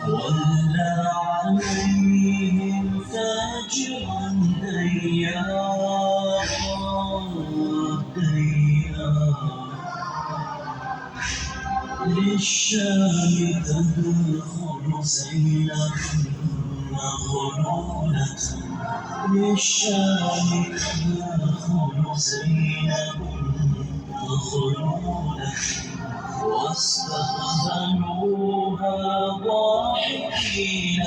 ولا عليهم فاجرا للشام تدخل زينب مغلولة للشام تدخل زينب مغلولة واستقبلوها ضاحكين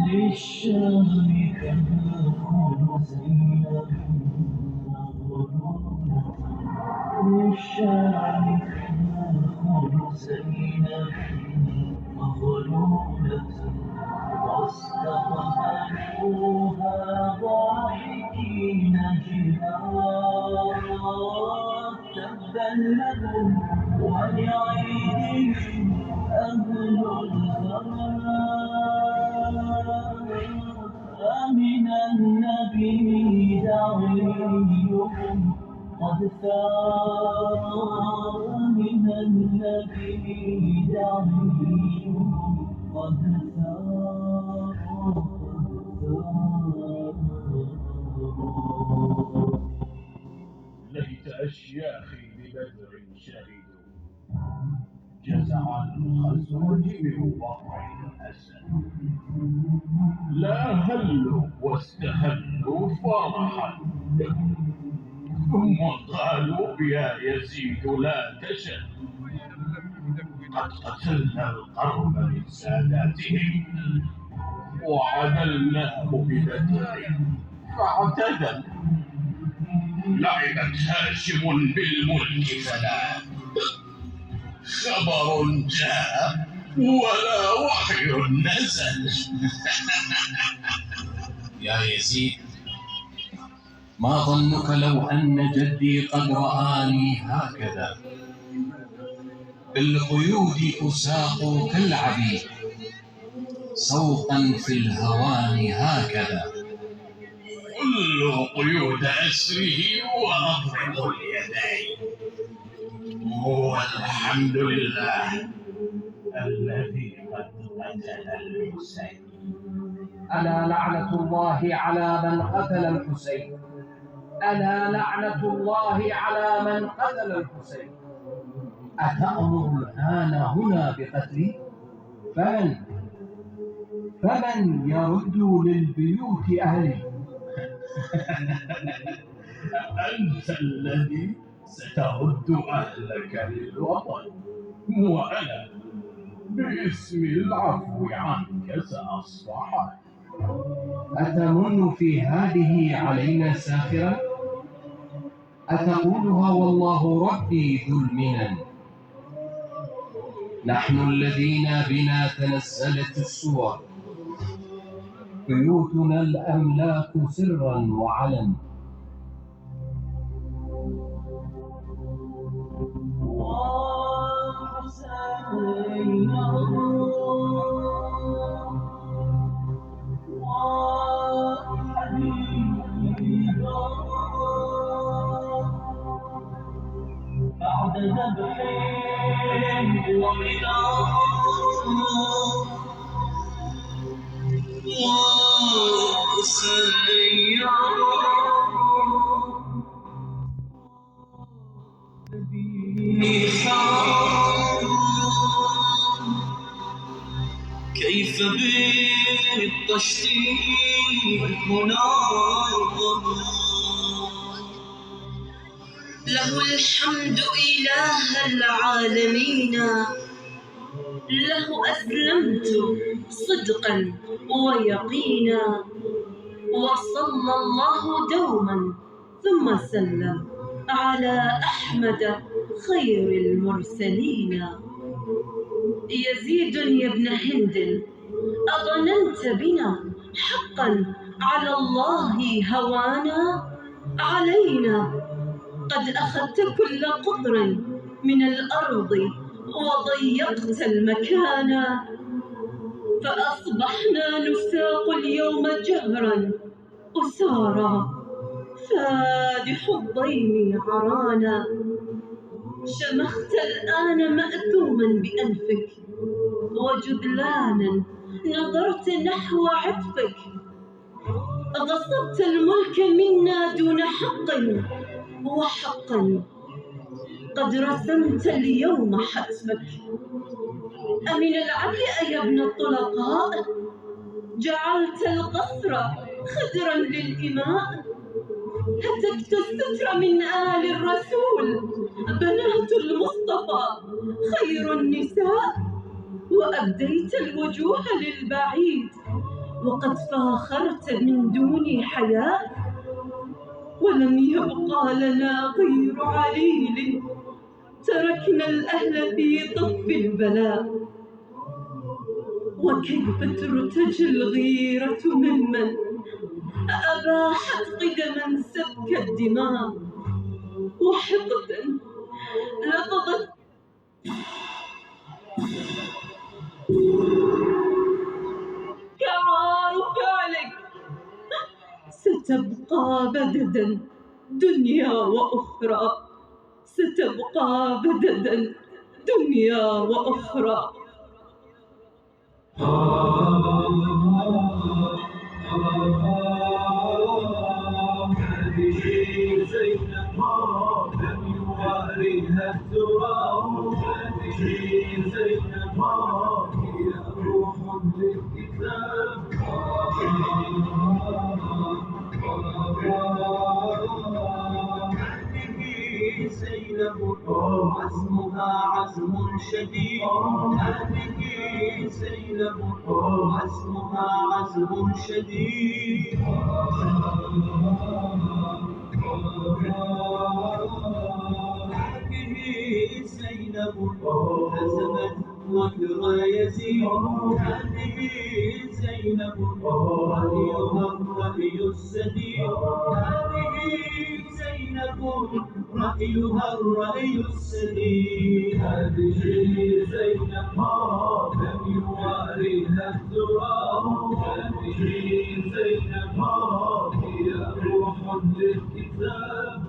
للشام تدخل زينب مغلولة للشام تدخل زينب مغلولة واستقبلوها ضاحكين تبا لهم ولعيدهم أهل الغرام من النبي دعيهم قد ثار من النبي دعيهم قد ثار ليت أشياخي ببدر شهدوا جزع الخزرج من وقع الأسد، لا هلوا واستهلوا فرحا ثم قالوا يا يزيد لا تشد، قد قتلنا القرب من ساداتهم وعدلناه ببدر فاعتدل. لعبت هاشم بالملك فلا خبر جاء ولا وحي نزل. يا يزيد، ما ظنك لو أن جدي قد رآني هكذا بالقيود أساق كالعبيد سوقا في الهوان هكذا. كل قيود أسره وأضرب اليدين. هو الحمد لله الذي قد قتل الحسين. ألا لعنة الله على من قتل الحسين، ألا لعنة الله على من قتل الحسين. أتأمر الآن هنا بقتلي؟ فمن يرد للبيوت أهلي؟ أنت الذي سترد أهلك للوطن، وأنا باسم العفو عنك سأصفحك. أتمن في هذه علينا ساخرا؟ أتقولها والله ربي ذو المنن؟ نحن الذين بنا تنزلت السور، بيوتنا الأملاك سرا وعلن. بعد ذبح ومنار كيف بالتشطيب منار له الحمد إله العالمين، له أسلمت صدقا ويقينا، وصلى الله دوما ثم سلم على أحمد خير المرسلين. يزيد يا ابن هند، أظننت بنا حقا على الله هوانا؟ علينا قد أخذت كل قطر من الأرض وضيقت المكان. فأصبحنا نساق اليوم جهرا أسارى، فادح الضيم عرانا. شمخت الآن مأثوما بأنفك، وجدلانا نظرت نحو عطفك. غصبت الملك منا دون حق، وحقا قد رسمت اليوم حتفك. أمن العدل أيا ابن الطلقاء جعلت القصر خدرا للإماء؟ هتكت الستر من آل الرسول، بنات المصطفى خير النساء. وأبديت الوجوه للبعيد، وقد فاخرت من دوني حياء. ولم يبقى لنا غير عليل، تركنا الأهل في طف البلاء. وكيف ترتجى الغيرة ممن أباحت قدما سفك الدماء، وحقدا لفظت كعار فعلك. ستبقى بددا دنيا وأخرى، ستبقى بددا دنيا وأخرى. هذه زينب لم يواريها التراب، هذه زينب هي روح للكتاب. هذه زينب عزمها عزم شديد، هذه زينب عزمها عزم شديد. هذه زينب هزمت مكر يزيد، هذه زينب رأيها الرأي السديد، هذه زينب رأيها الرأي السديد. هذه زينب لم يواريها التراب، هذه زينب هي روح للكتاب.